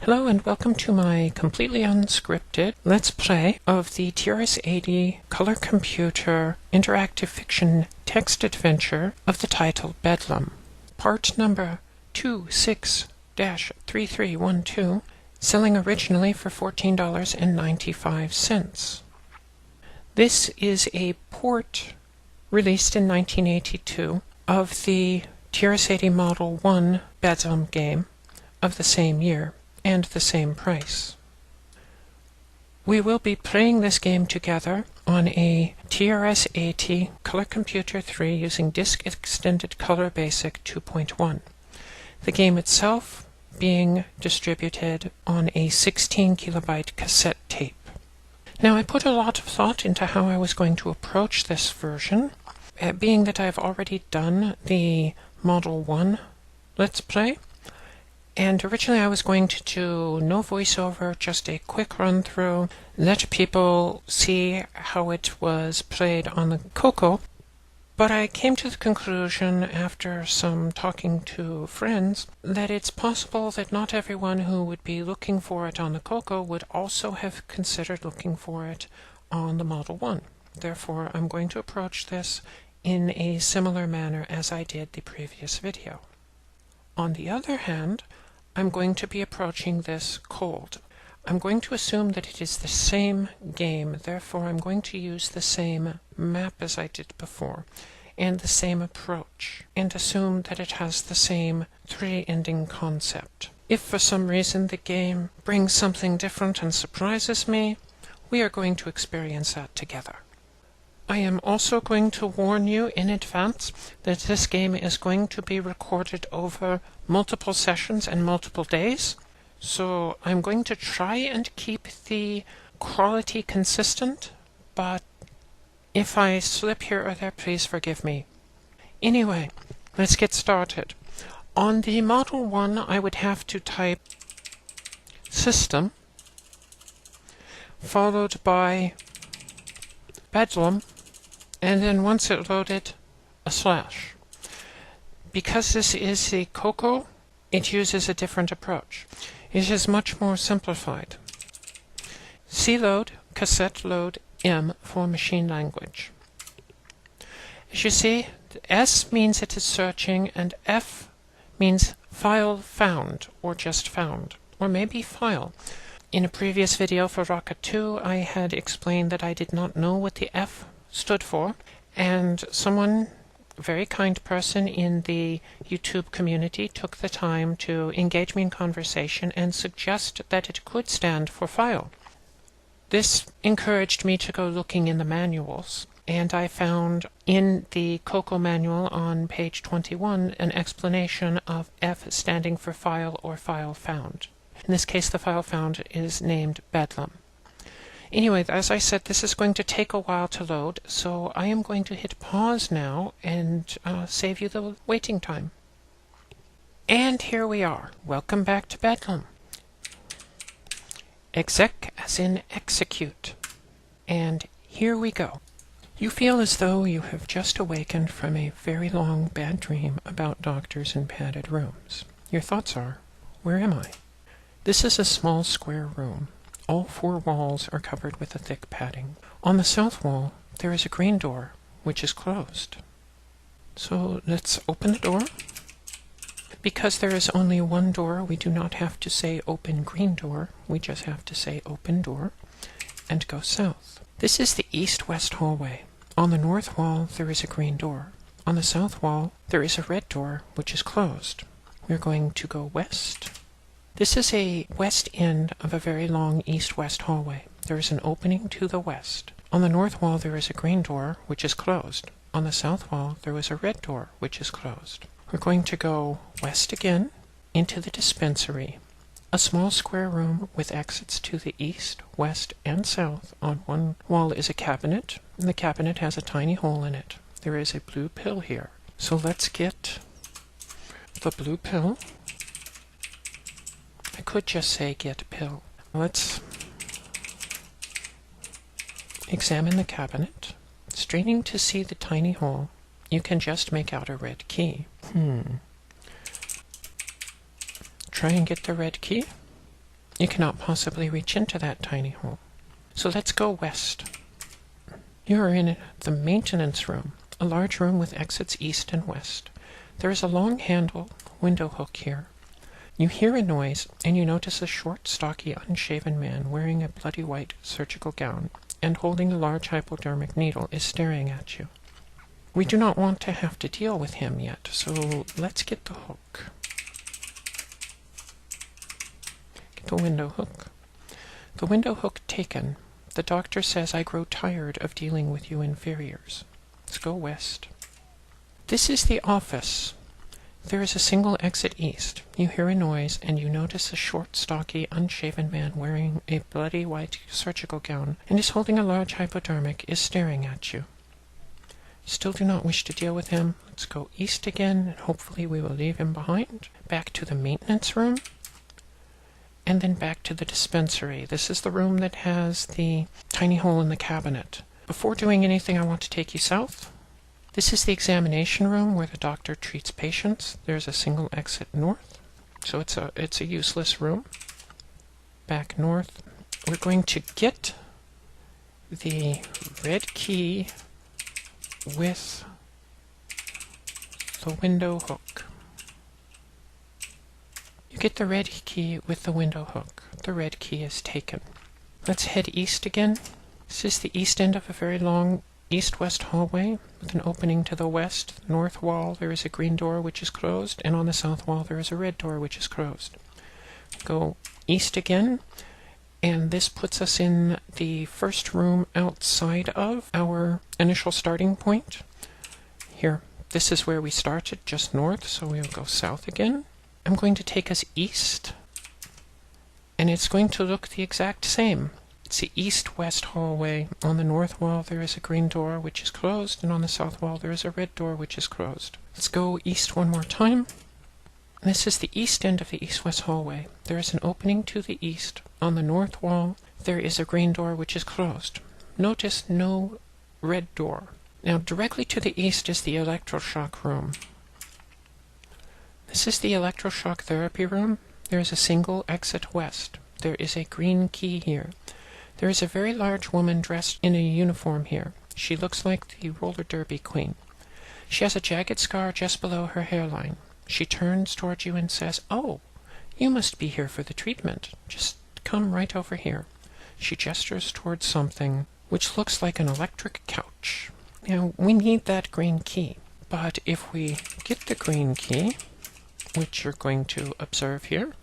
Hello and welcome to my completely unscripted Let's Play of the TRS-80 Color Computer Interactive Fiction Text Adventure of the title Bedlam. Part number 26-3312, selling originally for $14.95. This is a port released in 1982 of the TRS-80 Model 1 Bedlam game of the same year and the same price. We will be playing this game together on a TRS-80 Color Computer 3 using Disk Extended Color Basic 2.1. The game itself being distributed on a 16 kilobyte cassette tape. Now, I put a lot of thought into how I was going to approach this version, being that I've already done the Model 1 Let's Play. And originally I was going to do no voiceover, just a quick run through, let people see how it was played on the COCO. But I came to the conclusion, after some talking to friends, that it's possible that not everyone who would be looking for it on the COCO would also have considered looking for it on the Model 1. Therefore, I'm going to approach this in a similar manner as I did the previous video. On the other hand, I'm going to be approaching this cold. I'm going to assume that it is the same game, therefore I'm going to use the same map as I did before, and the same approach, and assume that it has the same three-ending concept. If for some reason the game brings something different and surprises me, we are going to experience that together. I am also going to warn you in advance that this game is going to be recorded over multiple sessions and multiple days, so I'm going to try and keep the quality consistent, but if I slip here or there, please forgive me. Anyway, let's get started. On the Model 1, I would have to type System, followed by Bedlam, and then once it loaded, a slash. Because this is a COCO, it uses a different approach. It is much more simplified. C load, cassette load, M for machine language. As you see, S means it is searching, and F means file found, or just found, or maybe file. In a previous video for Rocket 2, I had explained that I did not know what the F stood for, and someone, a very kind person in the YouTube community, took the time to engage me in conversation and suggest that it could stand for file. This encouraged me to go looking in the manuals, and I found in the COCO manual on page 21 an explanation of F standing for file or file found. In this case, the file found is named Bedlam. Anyway, as I said, this is going to take a while to load, so I am going to hit pause now and save you the waiting time. And here we are. Welcome back to Bedlam. Exec as in execute. And here we go. You feel as though you have just awakened from a very long bad dream about doctors in padded rooms. Your thoughts are, where am I? This is a small square room. All four walls are covered with a thick padding. On the south wall, there is a green door, which is closed. So let's open the door. Because there is only one door, we do not have to say open green door. We just have to say open door and go south. This is the east-west hallway. On the north wall, there is a green door. On the south wall, there is a red door, which is closed. We're going to go west. This is a west end of a very long east-west hallway. There is an opening to the west. On the north wall there is a green door, which is closed. On the south wall there is a red door, which is closed. We're going to go west again, into the dispensary. A small square room with exits to the east, west, and south. On one wall is a cabinet, and the cabinet has a tiny hole in it. There is a blue pill here. So let's get the blue pill. I could just say get pill. Let's examine the cabinet. Straining to see the tiny hole, you can just make out a red key. Try and get the red key. You cannot possibly reach into that tiny hole. So let's go west. You are in the maintenance room, a large room with exits east and west. There is a long handle window hook here. You hear a noise, and you notice a short, stocky, unshaven man wearing a bloody white surgical gown and holding a large hypodermic needle is staring at you. We do not want to have to deal with him yet, so let's get the hook. Get the window hook. The window hook taken. The doctor says I grow tired of dealing with you inferiors. Let's go west. This is the office. There is a single exit east. You hear a noise, and you notice a short, stocky, unshaven man wearing a bloody white surgical gown and is holding a large hypodermic is staring at you. Still do not wish to deal with him. Let's go east again, and hopefully we will leave him behind. Back to the maintenance room, and then back to the dispensary. This is the room that has the tiny hole in the cabinet. Before doing anything, I want to take you south. This is the examination room where the doctor treats patients. There's a single exit north, so it's a useless room. Back north. We're going to get the red key with the window hook. You get the red key with the window hook. The red key is taken. Let's head east again. This is the east end of a very long east-west hallway with an opening to the west. North wall there is a green door which is closed, and on the south wall there is a red door which is closed. Go east again, and this puts us in the first room outside of our initial starting point. Here, this is where we started, just north, so we'll go south again. I'm going to take us east, and it's going to look the exact same. It's the east-west hallway. On the north wall there is a green door which is closed, and on the south wall there is a red door which is closed. Let's go east one more time. This is the east end of the east-west hallway. There is an opening to the east. On the north wall there is a green door which is closed. Notice no red door. Now directly to the east is the electroshock room. This is the electroshock therapy room. There is a single exit west. There is a green key here. There is a very large woman dressed in a uniform here. She looks like the roller derby queen. She has a jagged scar just below her hairline. She turns towards you and says, "Oh, you must be here for the treatment. Just come right over here." She gestures towards something which looks like an electric couch. Now, we need that green key, but if we get the green key, which you're going to observe here,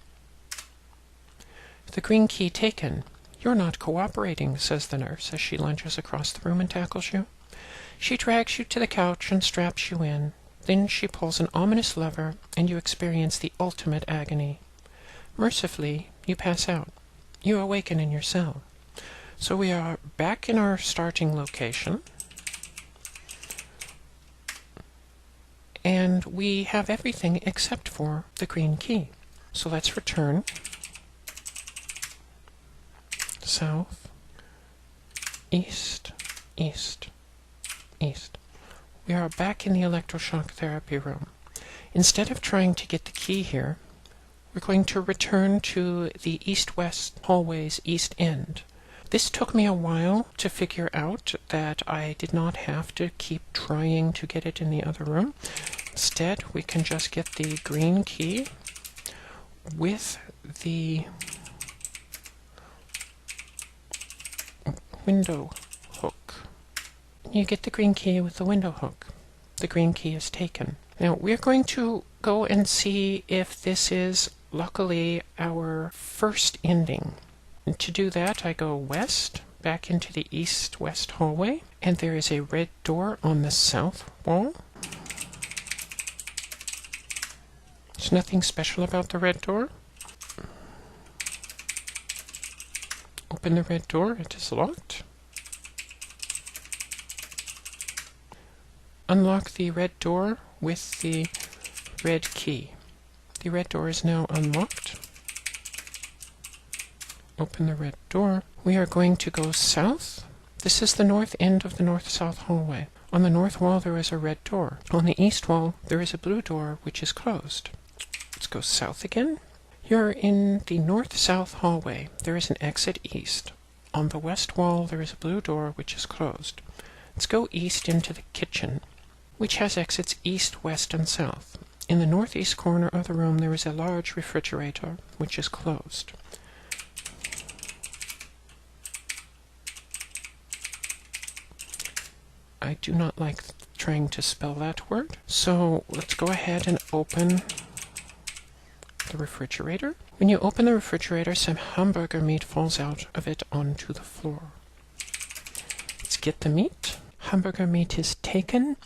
the green key taken. "You're not cooperating," says the nurse as she lunges across the room and tackles you. She drags you to the couch and straps you in. Then she pulls an ominous lever, and you experience the ultimate agony. Mercifully, you pass out. You awaken in your cell. So we are back in our starting location, and we have everything except for the green key. So let's return. South, east, east, east. We are back in the electroshock therapy room. Instead of trying to get the key here, we're going to return to the east-west hallway's east end. This took me a while to figure out that I did not have to keep trying to get it in the other room. Instead, we can just get the green key with the window hook. You get the green key with the window hook. The green key is taken. Now we're going to go and see if this is luckily our first ending. And to do that, I go west, back into the east-west hallway, and there is a red door on the south wall. There's nothing special about the red door. Open the red door, it is locked. Unlock the red door with the red key. The red door is now unlocked. Open the red door. We are going to go south. This is the north end of the north-south hallway. On the north wall there is a red door. On the east wall there is a blue door which is closed. Let's go south again. You're in the north-south hallway. There is an exit east. On the west wall there is a blue door which is closed. Let's go east into the kitchen, which has exits east, west, and south. In the northeast corner of the room there is a large refrigerator which is closed. I do not like trying to spell that word, so let's go ahead and open the refrigerator. When you open the refrigerator, some hamburger meat falls out of it onto the floor. Let's get the meat. Hamburger meat is taken.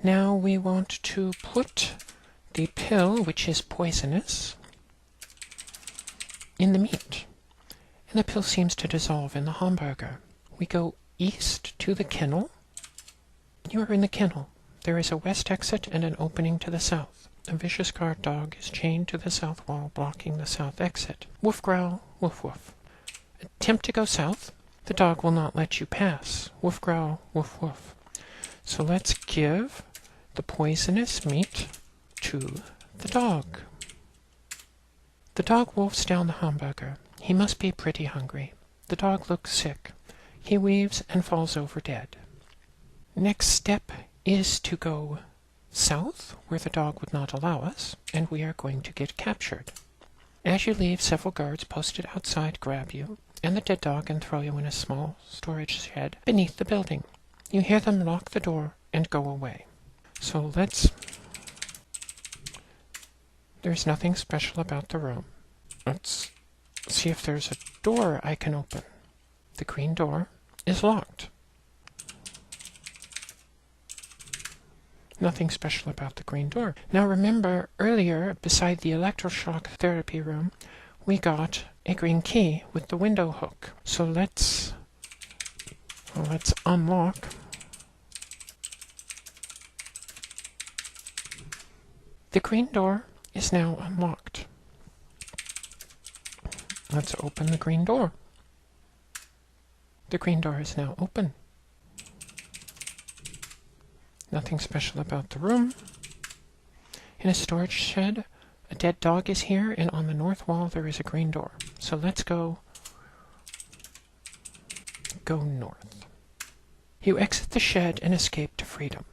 Now we want to put the pill, which is poisonous, in the meat. And the pill seems to dissolve in the hamburger. We go east to the kennel. You are in the kennel. There is a west exit and an opening to the south. A vicious guard dog is chained to the south wall, blocking the south exit. Woof growl, woof woof. Attempt to go south. The dog will not let you pass. Woof growl, woof woof. So let's give the poisonous meat to the dog. The dog wolfs down the hamburger. He must be pretty hungry. The dog looks sick. He weaves and falls over dead. Next step is to go south, where the dog would not allow us, and we are going to get captured. As you leave, several guards posted outside grab you and the dead dog and throw you in a small storage shed beneath the building. You hear them lock the door and go away. So there's nothing special about the room. Let's see if there's a door I can open. The green door is locked. Nothing special about the green door. Now remember, earlier, beside the electroshock therapy room, we got a green key with the window hook. So let's unlock. The green door is now unlocked. Let's open the green door. The green door is now open. Nothing special about the room. In a storage shed, a dead dog is here, and on the north wall there is a green door. So let's go north. You exit the shed and escape to freedom.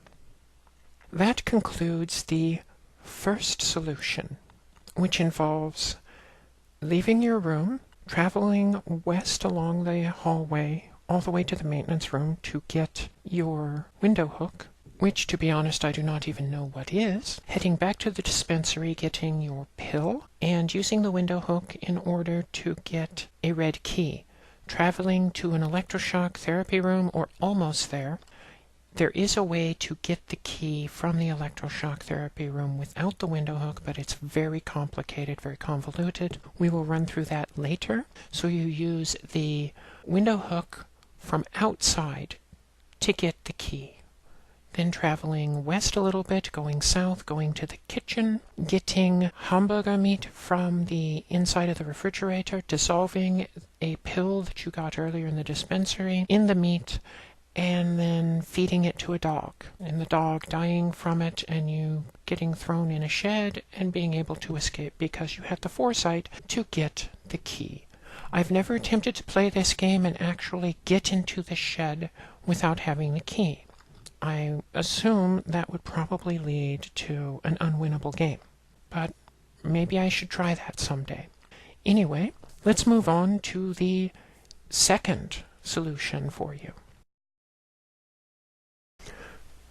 That concludes the first solution, which involves leaving your room, traveling west along the hallway, all the way to the maintenance room to get your window hook, which, to be honest, I do not even know what is, heading back to the dispensary, getting your pill, and using the window hook in order to get a red key, traveling to an electroshock therapy room, or almost there. There is a way to get the key from the electroshock therapy room without the window hook, but it's very complicated, very convoluted. We will run through that later. So you use the window hook from outside to get the key. Then traveling west a little bit, going south, going to the kitchen, getting hamburger meat from the inside of the refrigerator, dissolving a pill that you got earlier in the dispensary in the meat, and then feeding it to a dog, and the dog dying from it, and you getting thrown in a shed and being able to escape because you had the foresight to get the key. I've never attempted to play this game and actually get into the shed without having the key. I assume that would probably lead to an unwinnable game, but maybe I should try that someday. Anyway, let's move on to the second solution for you.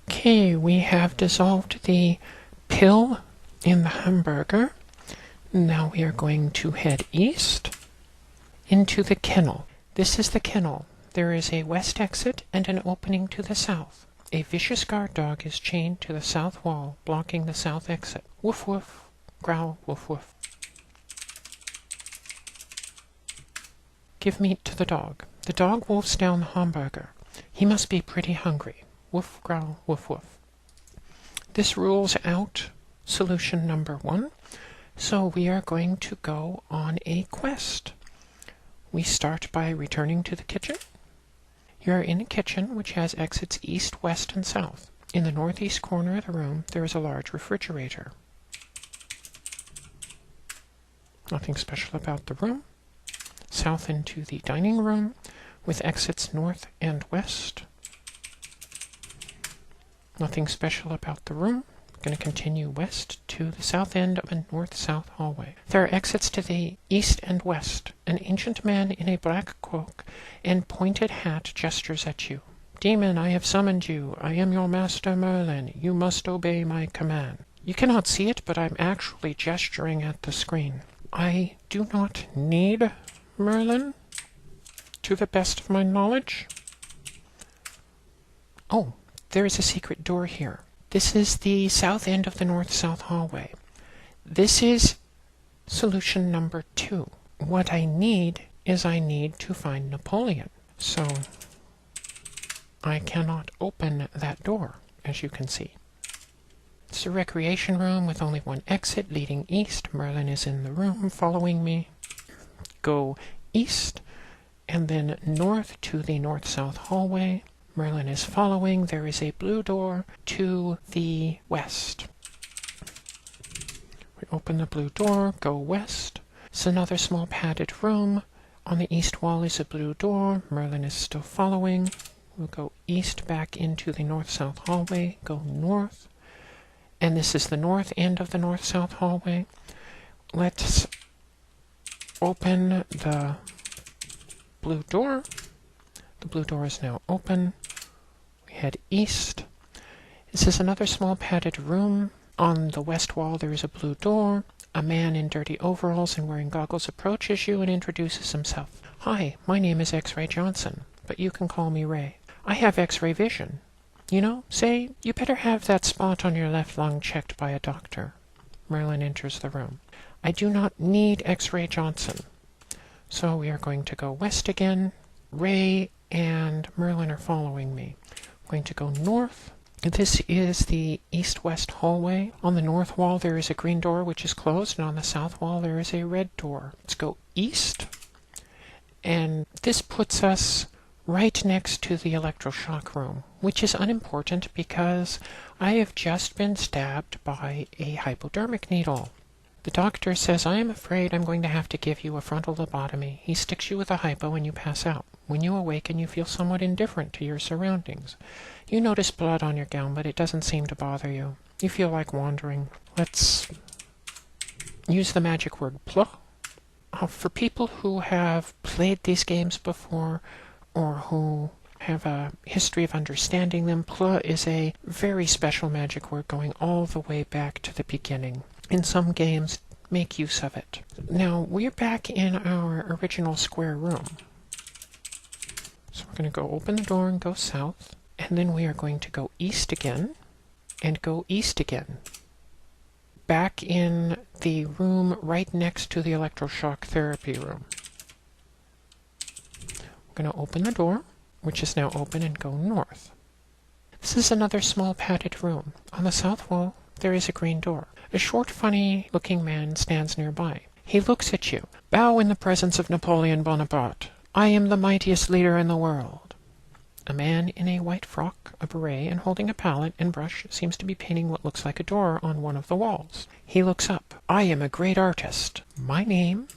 Okay, we have dissolved the pill in the hamburger. Now we are going to head east into the kennel. This is the kennel. There is a west exit and an opening to the south. A vicious guard dog is chained to the south wall, blocking the south exit. Woof woof, growl, woof woof. Give meat to the dog. The dog wolfs down the hamburger. He must be pretty hungry. Woof, growl, woof woof. This rules out solution number 1, so we are going to go on a quest. We start by returning to the kitchen. You are in a kitchen which has exits east, west, and south. In the northeast corner of the room, there is a large refrigerator. Nothing special about the room. South into the dining room with exits north and west. Nothing special about the room. Going to continue west to the south end of a north-south hallway. There are exits to the east and west. An ancient man in a black cloak and pointed hat gestures at you. Demon, I have summoned you. I am your master Merlin. You must obey my command. You cannot see it, but I'm actually gesturing at the screen. I do not need Merlin, to the best of my knowledge. Oh, there is a secret door here. This is the south end of the north-south hallway. This is solution number 2. What I need is I need to find Napoleon. So I cannot open that door, as you can see. It's a recreation room with only one exit leading east. Merlin is in the room following me. Go east and then north to the north-south hallway. Merlin is following. There is a blue door to the west. We open the blue door, go west. It's another small padded room. On the east wall is a blue door. Merlin is still following. We'll go east back into the north-south hallway, go north. And this is the north end of the north-south hallway. Let's open the blue door. The blue door is now open. We head east. This is another small padded room. On the west wall there is a blue door. A man in dirty overalls and wearing goggles approaches you and introduces himself. Hi, my name is X-Ray Johnson, but you can call me Ray. I have X-ray vision. You know, say, you better have that spot on your left lung checked by a doctor. Merlin enters the room. I do not need X-Ray Johnson. So we are going to go west again. Ray and Merlin are following me. I'm going to go north. This is the east-west hallway. On the north wall there is a green door which is closed, and on the south wall there is a red door. Let's go east. And this puts us right next to the electroshock room, which is unimportant because I have just been stabbed by a hypodermic needle. The doctor says, I am afraid I'm going to have to give you a frontal lobotomy. He sticks you with a hypo and you pass out. When you awaken, you feel somewhat indifferent to your surroundings. You notice blood on your gown, but it doesn't seem to bother you. You feel like wandering. Let's use the magic word plo. For people who have played these games before, or who have a history of understanding them, plo is a very special magic word going all the way back to the beginning. In some games, make use of it. Now, we're back in our original square room. So we're going to go open the door and go south, and then we are going to go east again, and go east again. Back in the room right next to the electroshock therapy room. We're going to open the door, which is now open, and go north. This is another small padded room. On the south wall, there is a green door. A short, funny-looking man stands nearby. He looks at you. Bow in the presence of Napoleon Bonaparte. I am the mightiest leader in the world. A man in a white frock, a beret, and holding a palette and brush seems to be painting what looks like a door on one of the walls. He looks up. I am a great artist. My name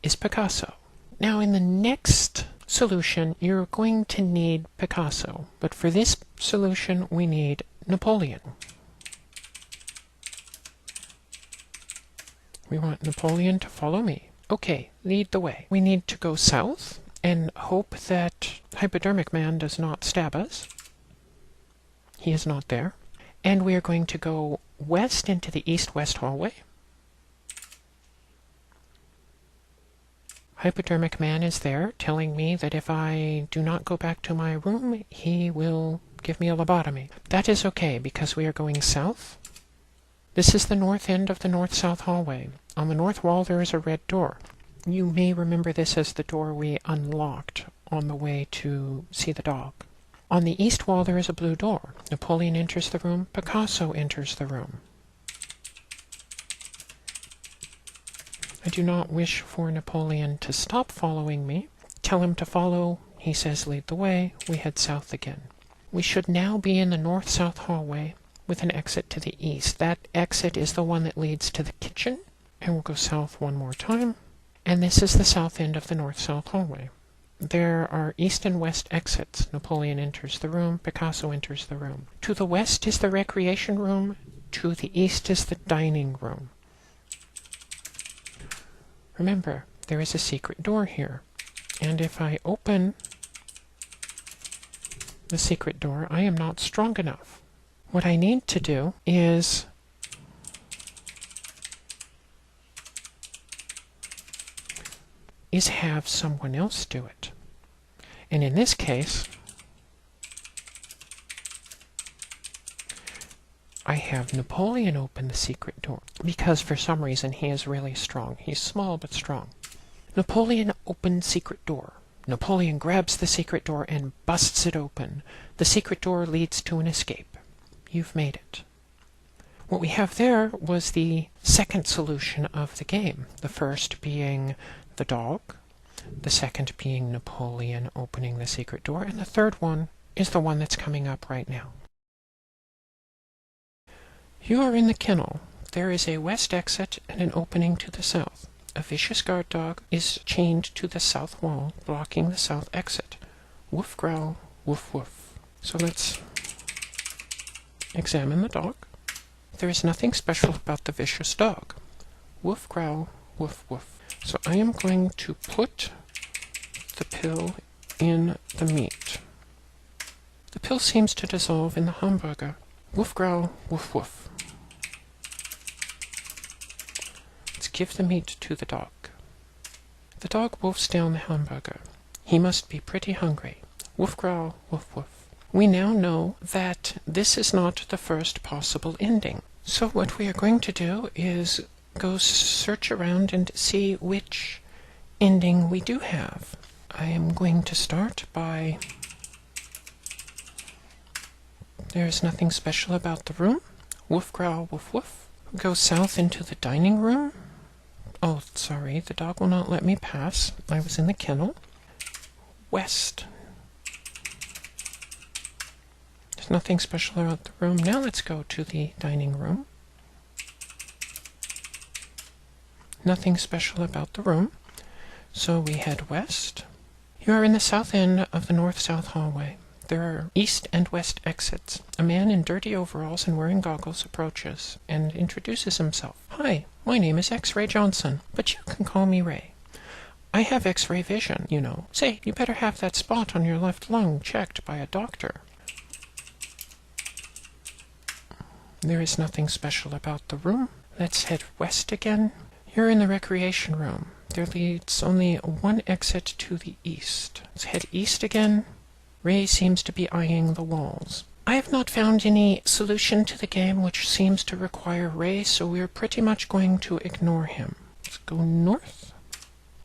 is Picasso. Now, in the next solution, you're going to need Picasso, but for this solution, we need Napoleon. We want Napoleon to follow me. Okay, lead the way. We need to go south and hope that Hypodermic Man does not stab us. He is not there. And we are going to go west into the east-west hallway. Hypodermic Man is there, telling me that if I do not go back to my room, he will give me a lobotomy. That is okay, because we are going south. This is the north end of the north-south hallway. On the north wall there is a red door. You may remember this as the door we unlocked on the way to see the dog. On the east wall there is a blue door. Napoleon enters the room. Picasso enters the room. I do not wish for Napoleon to stop following me. Tell him to follow. He says lead the way. We head south again. We should now be in the north-south hallway with an exit to the east. That exit is the one that leads to the kitchen. And we'll go south one more time. And this is the south end of the north-south hallway. There are east and west exits. Napoleon enters the room. Picasso enters the room. To the west is the recreation room. To the east is the dining room. Remember, there is a secret door here. And if I open the secret door, I am not strong enough. What I need to do is have someone else do it. And in this case, I have Napoleon open the secret door, because for some reason he is really strong. He's small but strong. Napoleon opens secret door. Napoleon grabs the secret door and busts it open. The secret door leads to an escape. You've made it. What we have there was the second solution of the game, the first being the dog, the second being Napoleon opening the secret door, and the third one is the one that's coming up right now. You are in the kennel. There is a west exit and an opening to the south. A vicious guard dog is chained to the south wall, blocking the south exit. Woof growl, woof woof. So let's examine the dog. There is nothing special about the vicious dog. Woof growl, woof woof. So I am going to put the pill in the meat. The pill seems to dissolve in the hamburger. Woof growl, woof woof. Let's give the meat to the dog. The dog wolfs down the hamburger. He must be pretty hungry. Woof growl, woof woof. We now know that this is not the first possible ending. So what we are going to do is go search around and see which ending we do have. I am going to start by... There's nothing special about the room. Woof growl, woof woof. Go south into the dining room. Oh, sorry, the dog will not let me pass. I was in the kennel. West. There's nothing special about the room. Now let's go to the dining room. Nothing special about the room. So we head west. You are in the south end of the north-south hallway. There are east and west exits. A man in dirty overalls and wearing goggles approaches and introduces himself. Hi, my name is X-Ray Johnson, but you can call me Ray. I have X-ray vision, you know. Say, you better have that spot on your left lung checked by a doctor. There is nothing special about the room. Let's head west again. You're in the recreation room. There leads only one exit to the east. Let's head east again. Ray seems to be eyeing the walls. I have not found any solution to the game which seems to require Ray, so we're pretty much going to ignore him. Let's go north.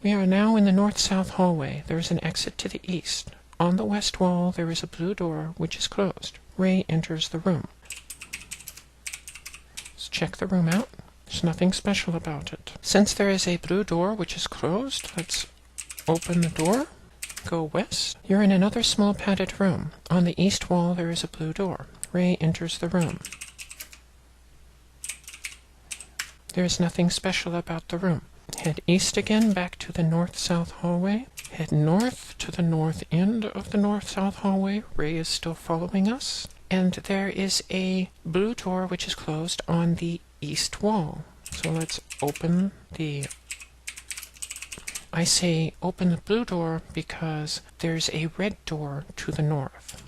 We are now in the north-south hallway. There is an exit to the east. On the west wall there is a blue door which is closed. Ray enters the room. Let's check the room out. There's nothing special about it. Since there is a blue door which is closed, let's open the door. Go west. You're in another small padded room. On the east wall there is a blue door. Ray enters the room. There is nothing special about the room. Head east again, back to the north-south hallway. Head north to the north end of the north-south hallway. Ray is still following us. And there is a blue door which is closed on the east wall. So let's open the... I say open the blue door because there's a red door to the north.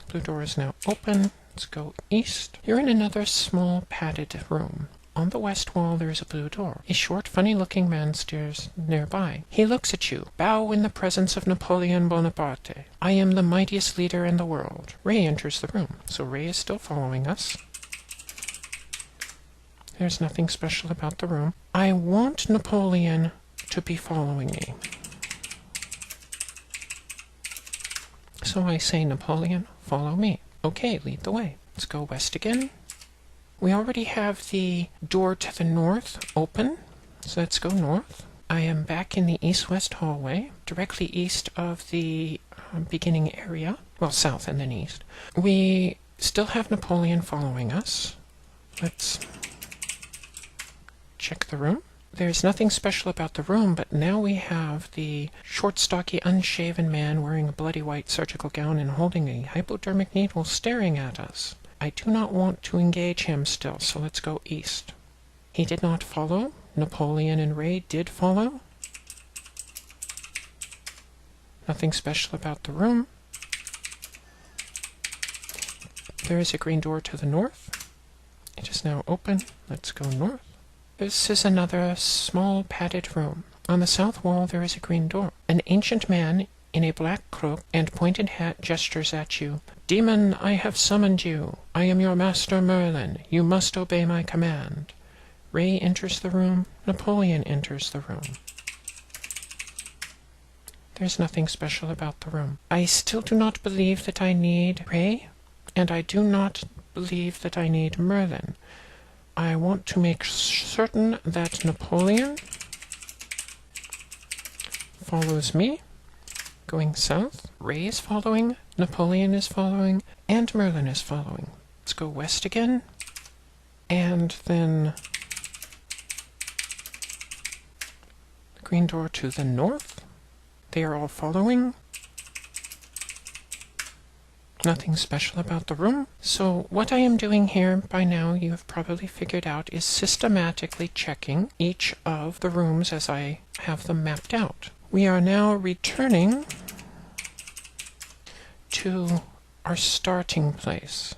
Blue door is now open. Let's go east. You're in another small padded room. On the west wall there is a blue door. A short, funny-looking man stares nearby. He looks at you. Bow in the presence of Napoleon Bonaparte. I am the mightiest leader in the world. Ray enters the room. So Ray is still following us. There's nothing special about the room. I want Napoleon to be following me. So I say, Napoleon, follow me. Okay, lead the way. Let's go west again. We already have the door to the north open, so let's go north. I am back in the east-west hallway, directly east of the beginning area. Well, south and then east. We still have Napoleon following us. Let's check the room. There's nothing special about the room, but now we have the short, stocky, unshaven man wearing a bloody white surgical gown and holding a hypodermic needle staring at us. I do not want to engage him still, so let's go east. He did not follow. Napoleon and Ray did follow. Nothing special about the room. There is a green door to the north. It is now open. Let's go north. This is another small padded room. On the south wall there is a green door. An ancient man in a black cloak and pointed hat gestures at you. Demon, I have summoned you. I am your master Merlin. You must obey my command. Ray enters the room. Napoleon enters the room. There's nothing special about the room. I still do not believe that I need Ray, and I do not believe that I need Merlin. I want to make certain that Napoleon follows me, going south. Ray is following, Napoleon is following, and Merlin is following. Let's go west again, and then the green door to the north. They are all following. Nothing special about the room. So what I am doing here, by now you have probably figured out, is systematically checking each of the rooms as I have them mapped out. We are now returning to our starting place.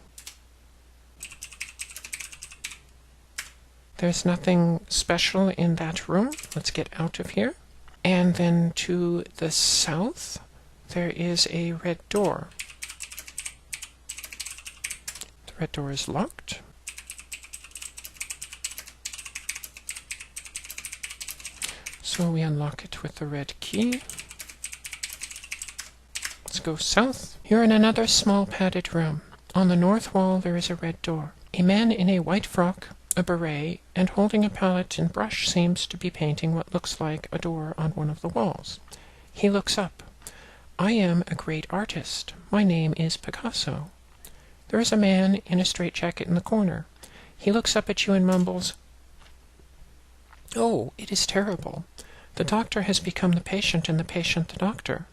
There's nothing special in that room. Let's get out of here. And then to the south, there is a red door. The red door is locked. So we unlock it with the red key. Let's go south. You're in another small padded room. On the north wall there is a red door. A man in a white frock, a beret, and holding a palette and brush seems to be painting what looks like a door on one of the walls. He looks up. I am a great artist. My name is Picasso. There is a man in a straitjacket in the corner. He looks up at you and mumbles, "Oh, it is terrible. The doctor has become the patient and the patient the doctor.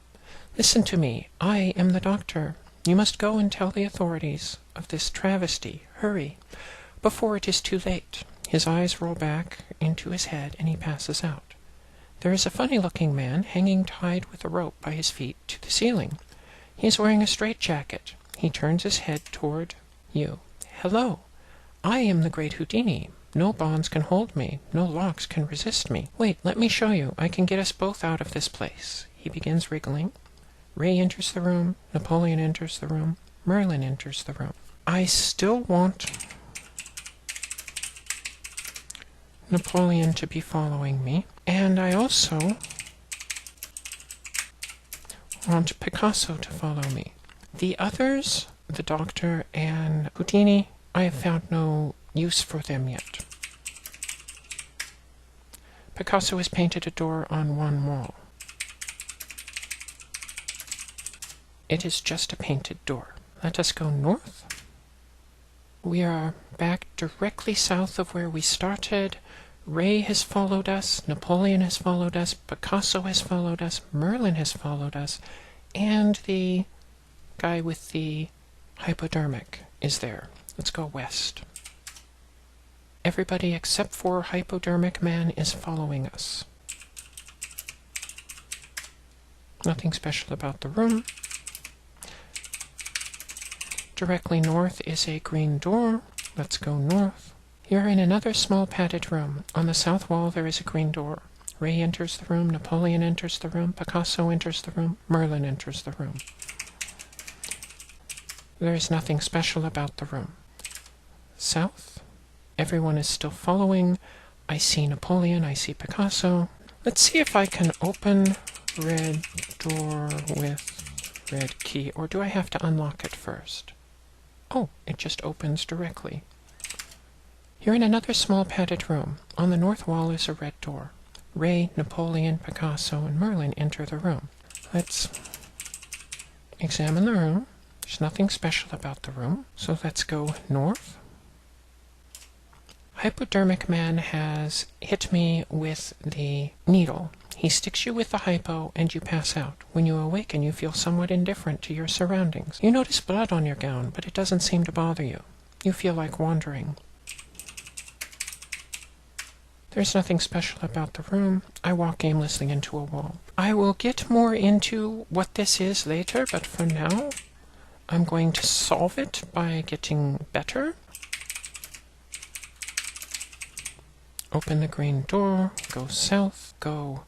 Listen to me. I am the doctor. You must go and tell the authorities of this travesty. Hurry, before it is too late." His eyes roll back into his head and he passes out. There is a funny-looking man hanging tied with a rope by his feet to the ceiling. He is wearing a straitjacket. He turns his head toward you. "Hello. I am the great Houdini. No bonds can hold me. No locks can resist me. Wait, let me show you. I can get us both out of this place." He begins wriggling. Ray enters the room. Napoleon enters the room. Merlin enters the room. I still want Napoleon to be following me, and I also want Picasso to follow me. The others, the doctor and Houdini, I have found no use for them yet. Picasso has painted a door on one wall. It is just a painted door. Let us go north. We are back directly south of where we started. Ray has followed us, Napoleon has followed us, Picasso has followed us, Merlin has followed us, and the guy with the hypodermic is there. Let's go west. Everybody except for Hypodermic Man is following us. Nothing special about the room. Directly north is a green door. Let's go north. You're in another small padded room. On the south wall there is a green door. Ray enters the room, Napoleon enters the room, Picasso enters the room, Merlin enters the room. There is nothing special about the room. South. Everyone is still following. I see Napoleon, I see Picasso. Let's see if I can open red door with red key, or do I have to unlock it first? Oh, it just opens directly. You're in another small padded room. On the north wall is a red door. Ray, Napoleon, Picasso, and Merlin enter the room. Let's examine the room. There's nothing special about the room, so let's go north. hypodermic man has hit me with the needle. He sticks you with the hypo and you pass out. When you awaken, you feel somewhat indifferent to your surroundings. You notice blood on your gown, but it doesn't seem to bother you. You feel like wandering. There's nothing special about the room. I walk aimlessly into a wall. I will get more into what this is later, but for now, I'm going to solve it by getting better. Open the green door, go south, go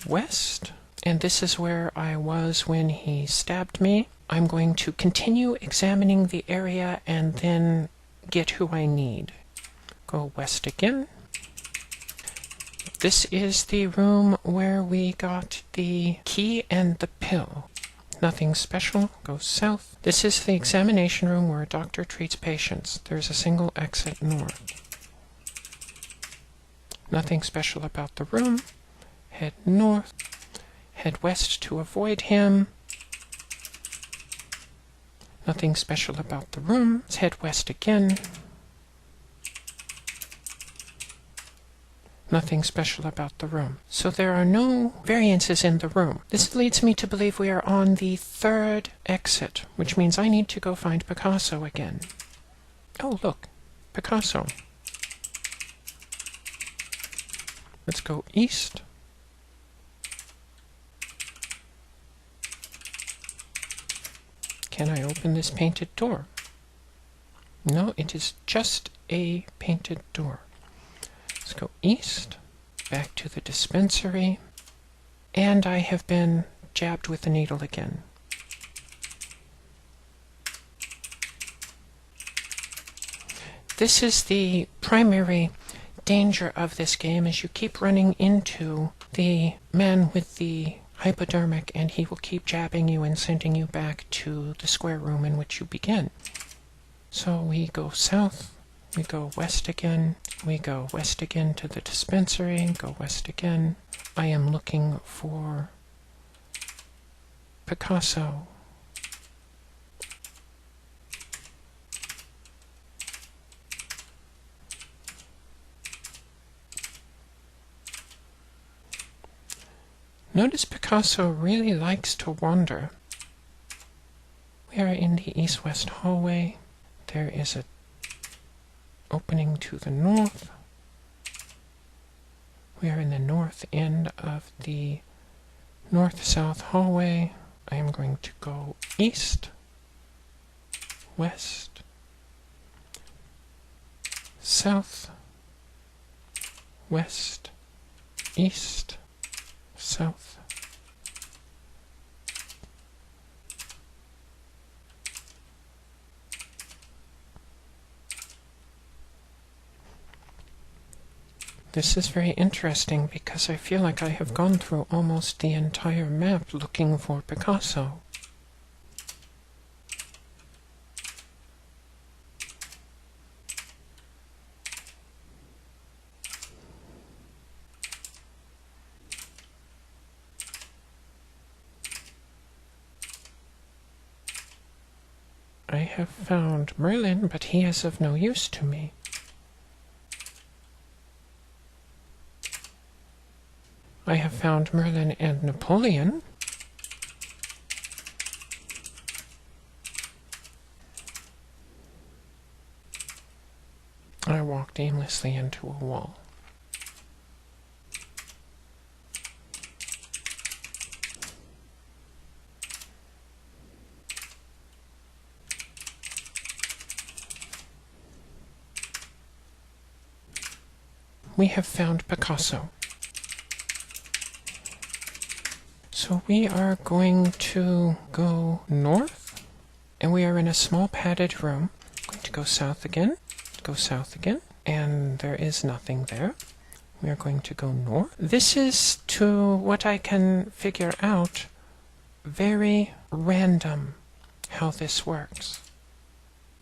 west, and this is where I was when he stabbed me. I'm going to continue examining the area and then get who I need. Go west again. This is the room where we got the key and the pill. Nothing special. Go south. This is the examination room where a doctor treats patients. There's a single exit north. Nothing special about the room. Head north. Head west to avoid him. Nothing special about the room. Let's head west again. Nothing special about the room. So there are no variances in the room. This leads me to believe we are on the third exit, which means I need to go find Picasso again. Oh, look. Picasso. Let's go east. Can I open this painted door? No, it is just a painted door. Let's go east, back to the dispensary, and I have been jabbed with the needle again. This is the primary danger of this game, is you keep running into the man with the hypodermic and he will keep jabbing you and sending you back to the square room in which you begin. So we go south, we go west again, we go west again to the dispensary, go west again. I am looking for Picasso. Notice Picasso really likes to wander. We are in the east-west hallway. There is a opening to the north. We are in the north end of the north-south hallway. I am going to go east, west, south, west, east, south. This is very interesting because I feel like I have gone through almost the entire map looking for Picasso. I have found Merlin, but he is of no use to me. I have found Merlin and Napoleon. I walked aimlessly into a wall. We have found Picasso. So we are going to go north, and we are in a small padded room. I'm going to go south again, and there is nothing there. We are going to go north. This is, to what I can figure out, very random how this works.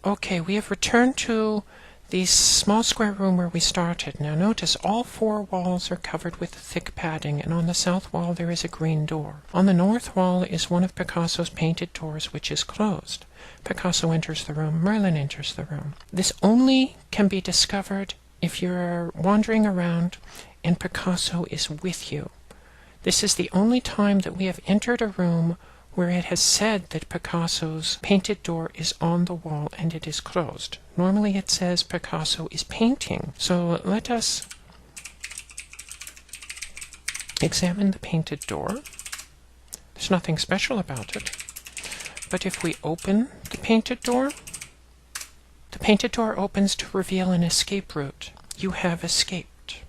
Okay, we have returned to the small square room where we started. Now notice all four walls are covered with thick padding, and on the south wall there is a green door. On the north wall is one of Picasso's painted doors, which is closed. Picasso enters the room, Merlin enters the room. This only can be discovered if you're wandering around and Picasso is with you. This is the only time that we have entered a room where it has said that Picasso's painted door is on the wall and it is closed. Normally it says Picasso is painting. So let us examine the painted door. There's nothing special about it. But if we open the painted door opens to reveal an escape route. You have escaped.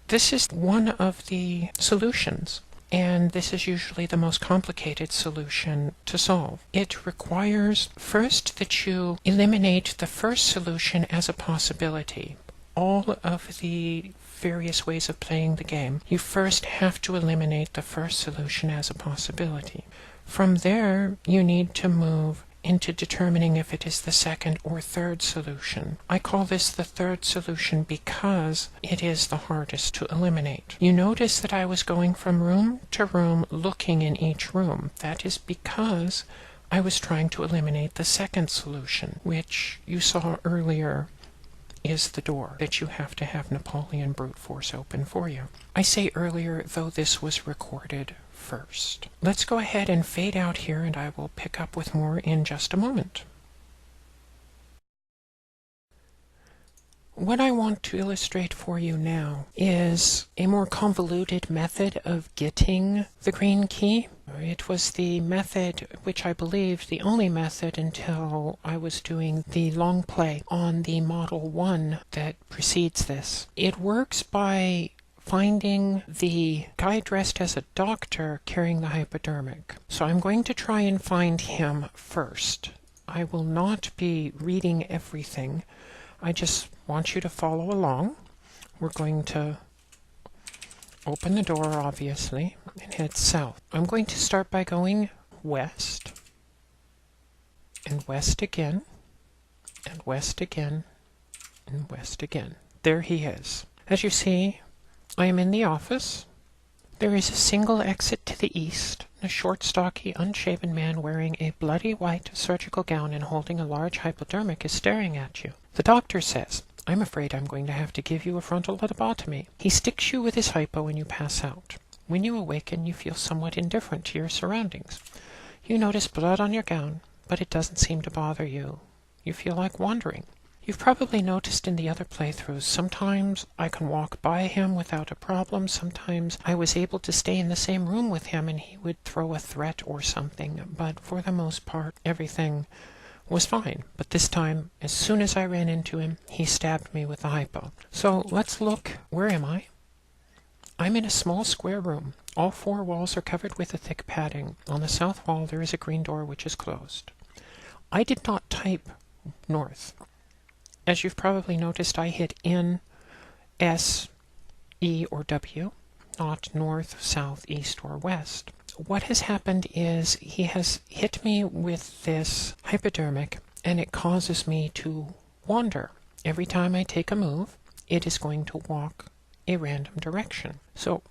This is one of the solutions, and this is usually the most complicated solution to solve. It requires first that you eliminate the first solution as a possibility. All of the various ways of playing the game, you first have to eliminate the first solution as a possibility. From there, you need to move into determining if it is the second or third solution. I call this the third solution because it is the hardest to eliminate. You notice that I was going from room to room looking in each room. That is because I was trying to eliminate the second solution, which you saw earlier is the door that you have to have Napoleon brute force open for you. I say earlier, though this was recorded first. Let's go ahead and fade out here, and I will pick up with more in just a moment. What I want to illustrate for you now is a more convoluted method of getting the green key. It was the method which I believe the only method until I was doing the long play on the Model 1 that precedes this. It works by finding the guy dressed as a doctor carrying the hypodermic. So I'm going to try and find him first. I will not be reading everything. I just want you to follow along. We're going to open the door, obviously, and head south. I'm going to start by going west, and west again, and west again, and west again. There he is. As you see, I am in the office. There is a single exit to the east. A short, stocky, unshaven man wearing a bloody white surgical gown and holding a large hypodermic is staring at you. The doctor says, "I'm afraid I'm going to have to give you a frontal lobotomy." He sticks you with his hypo and you pass out. When you awaken, you feel somewhat indifferent to your surroundings. You notice blood on your gown, but it doesn't seem to bother you. You feel like wandering. You've probably noticed in the other playthroughs, sometimes I can walk by him without a problem, sometimes I was able to stay in the same room with him and he would throw a threat or something, but for the most part, everything was fine. But this time, as soon as I ran into him, he stabbed me with the hypo. So let's look. Where am I? I'm in a small square room. All four walls are covered with a thick padding. On the south wall, there is a green door which is closed. I did not type north. As you've probably noticed, I hit N, S, E, or W, not north, south, east, or west. What has happened is he has hit me with this hypodermic, and it causes me to wander. Every time I take a move, it is going to walk a random direction. So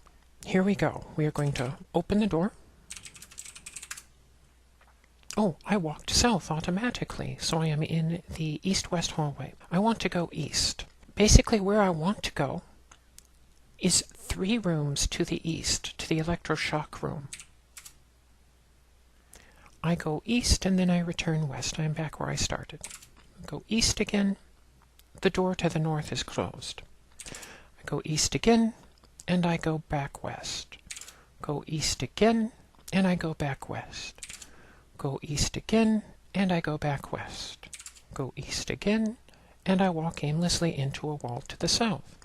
here we go. We are going to open the door. Oh, I walked south automatically, so I am in the east-west hallway. I want to go east. Basically, where I want to go is 3 rooms to the east, to the electroshock room. I go east, and then I return west. I am back where I started. Go east again. The door to the north is closed. I go east again, and I go back west. Go east again, and I go back west. Go east again, and I go back west. Go east again, and I walk aimlessly into a wall to the south.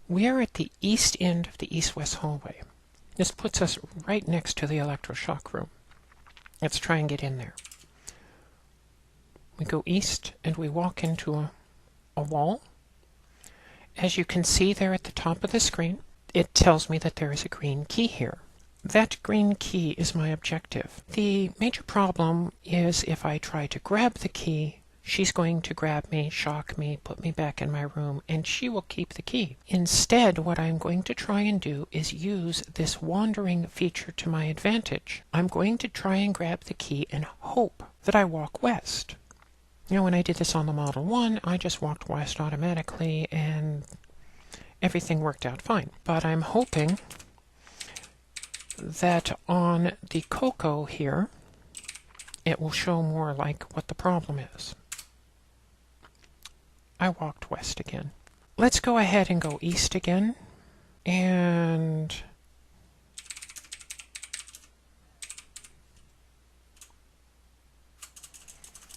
We are at the east end of the east-west hallway. This puts us right next to the electroshock room. Let's try and get in there. We go east, and we walk into a wall. As you can see there at the top of the screen, it tells me that there is a green key here. That green key is my objective. The major problem is if I try to grab the key, she's going to grab me, shock me, put me back in my room, and she will keep the key. Instead, what I'm going to try and do is use this wandering feature to my advantage. I'm going to try and grab the key and hope that I walk west. You know, when I did this on the Model 1, I just walked west automatically and everything worked out fine. But I'm hoping that on the COCO here, it will show more like what the problem is. I walked west again. Let's go ahead and go east again, and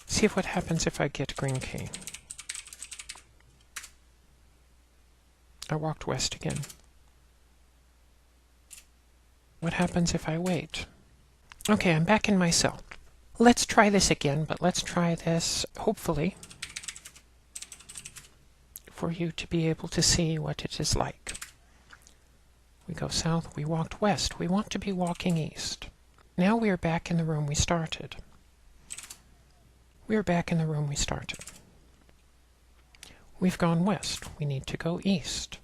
see what happens if I get green key. I walked west again. What happens if I wait? Okay, I'm back in my cell. Let's try this again, but let's try this, hopefully, for you to be able to see what it is like. We go south, we walked west. We want to be walking east. Now we are back in the room we started. We are back in the room we started. We've gone west. We need to go east.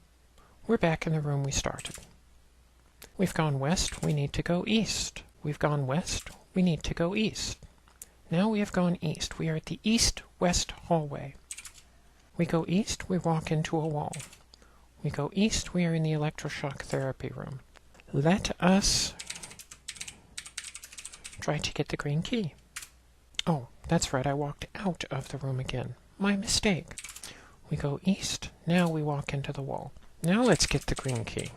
We're back in the room we started. We've gone west. We need to go east. We've gone west. We need to go east. Now we have gone east. We are at the east-west hallway. We go east, we walk into a wall. We go east, we are in the electroshock therapy room. Let us try to get the green key. Oh, that's right, I walked out of the room again. My mistake. We go east, now we walk into the wall. Now let's get the green key.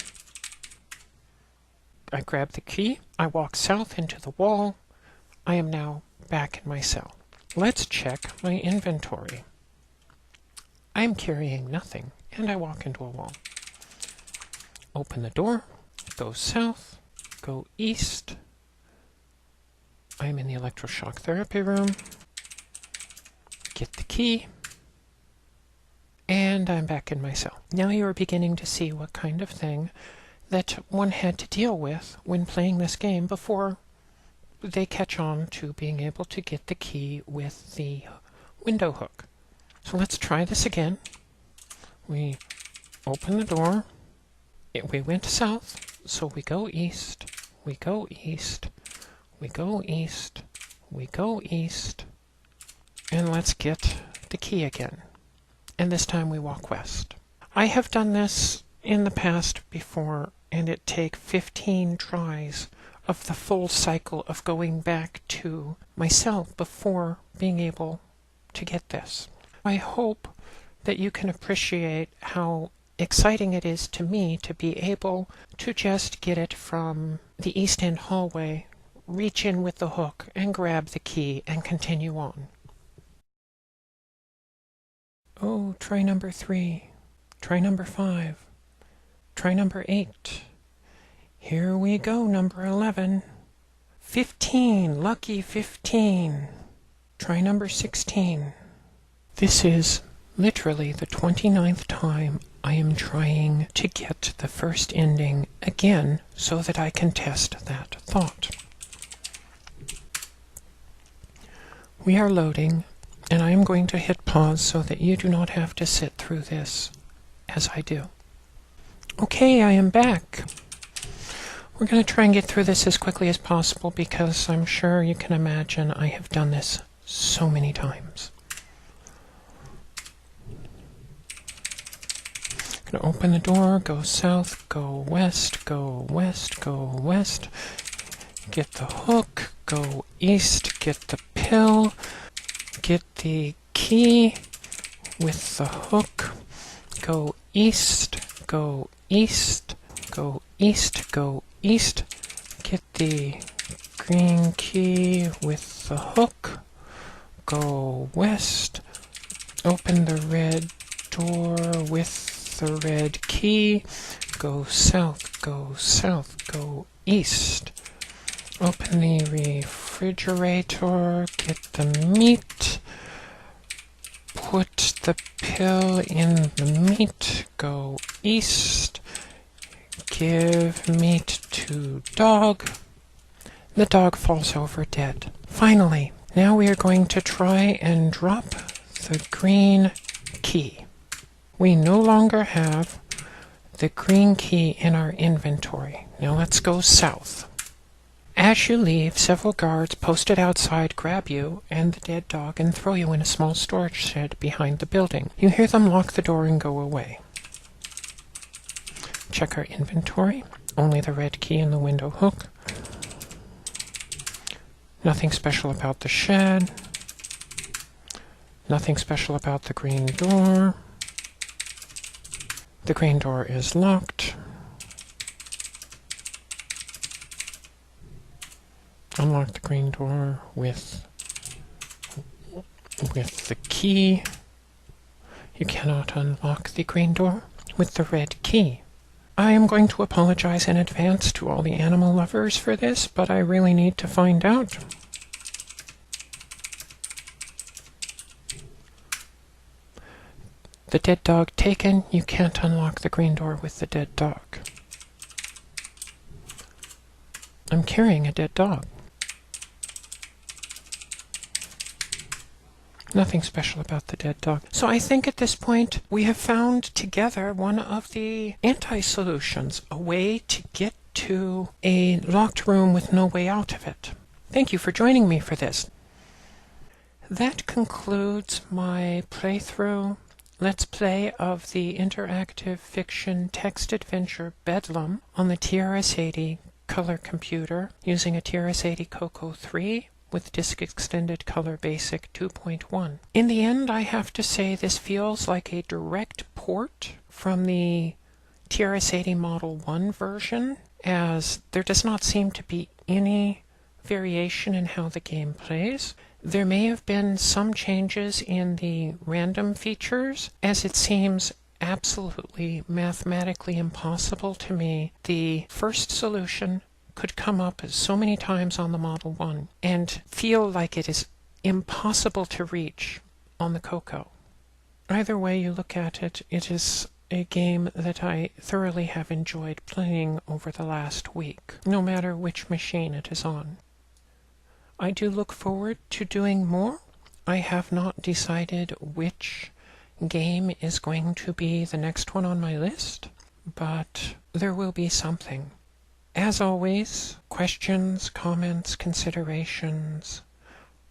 I grab the key, I walk south into the wall. I am now back in my cell. Let's check my inventory. I am carrying nothing, and I walk into a wall. Open the door, go south, go east. I am in the electroshock therapy room. Get the key, and I'm back in my cell. Now you are beginning to see what kind of thing that one had to deal with when playing this game before they catch on to being able to get the key with the window hook. So let's try this again. We open the door. We went south, so we go east. We go east. We go east. We go east. And let's get the key again. And this time we walk west. I have done this in the past before, and it takes 15 tries of the full cycle of going back to my cell before being able to get this. I hope that you can appreciate how exciting it is to me to be able to just get it from the east end hallway, reach in with the hook and grab the key and continue on. Oh, try number 3, try number 5, try number 8. Here we go, number 11. 15, lucky 15. Try number 16. This is literally the 29th time I am trying to get the first ending again so that I can test that thought. We are loading, and I am going to hit pause so that you do not have to sit through this as I do. Okay, I am back. We're going to try and get through this as quickly as possible because I'm sure you can imagine I have done this so many times. I'm going to open the door, go south, go west, go west, go west. Get the hook, go east, get the pill, get the key with the hook, go east, go east, go east, go east, get the green key with the hook, go west, open the red door with the red key, go south, go east, open the refrigerator, get the meat, put the pill in the meat, go east, give meat to dog. The dog falls over dead. Finally, now we are going to try and drop the green key. We no longer have the green key in our inventory. Now let's go south. As you leave, several guards posted outside grab you and the dead dog and throw you in a small storage shed behind the building. You hear them lock the door and go away. Check our inventory. Only the red key and the window hook. Nothing special about the shed. Nothing special about the green door. The green door is locked. Unlock the green door with the key. You cannot unlock the green door with the red key. I am going to apologize in advance to all the animal lovers for this, but I really need to find out. The dead dog taken. You can't unlock the green door with the dead dog. I'm carrying a dead dog. Nothing special about the dead dog. So I think at this point we have found together one of the anti-solutions, a way to get to a locked room with no way out of it. Thank you for joining me for this. That concludes my playthrough, let's play of the interactive fiction text adventure Bedlam on the TRS-80 Color Computer using a TRS-80 COCO 3 with Disk Extended Color Basic 2.1. In the end, I have to say this feels like a direct port from the TRS-80 Model 1 version, as there does not seem to be any variation in how the game plays. There may have been some changes in the random features, as it seems absolutely mathematically impossible to me. The first solution could come up so many times on the Model 1 and feel like it is impossible to reach on the COCO. Either way you look at it, it is a game that I thoroughly have enjoyed playing over the last week, no matter which machine it is on. I do look forward to doing more. I have not decided which game is going to be the next one on my list, but there will be something. As always, questions, comments, considerations,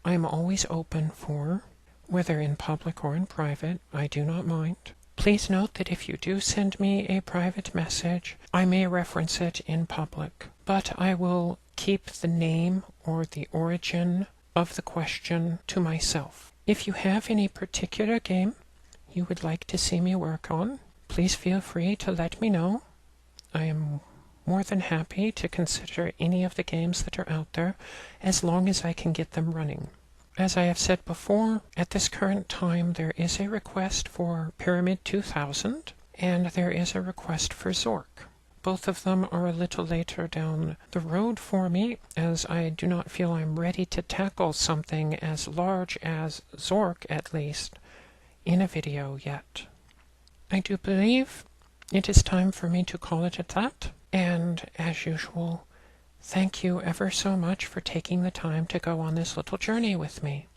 I'm always open for, whether in public or in private. I do not mind. Please note that if you do send me a private message, I may reference it in public, but I will keep the name or the origin of the question to myself. If you have any particular game you would like to see me work on, please feel free to let me know. I am more than happy to consider any of the games that are out there, as long as I can get them running. As I have said before, at this current time there is a request for Pyramid 2000, and there is a request for Zork. Both of them are a little later down the road for me, as I do not feel I'm ready to tackle something as large as Zork, at least, in a video yet. I do believe it is time for me to call it at that. And, as usual, thank you ever so much for taking the time to go on this little journey with me.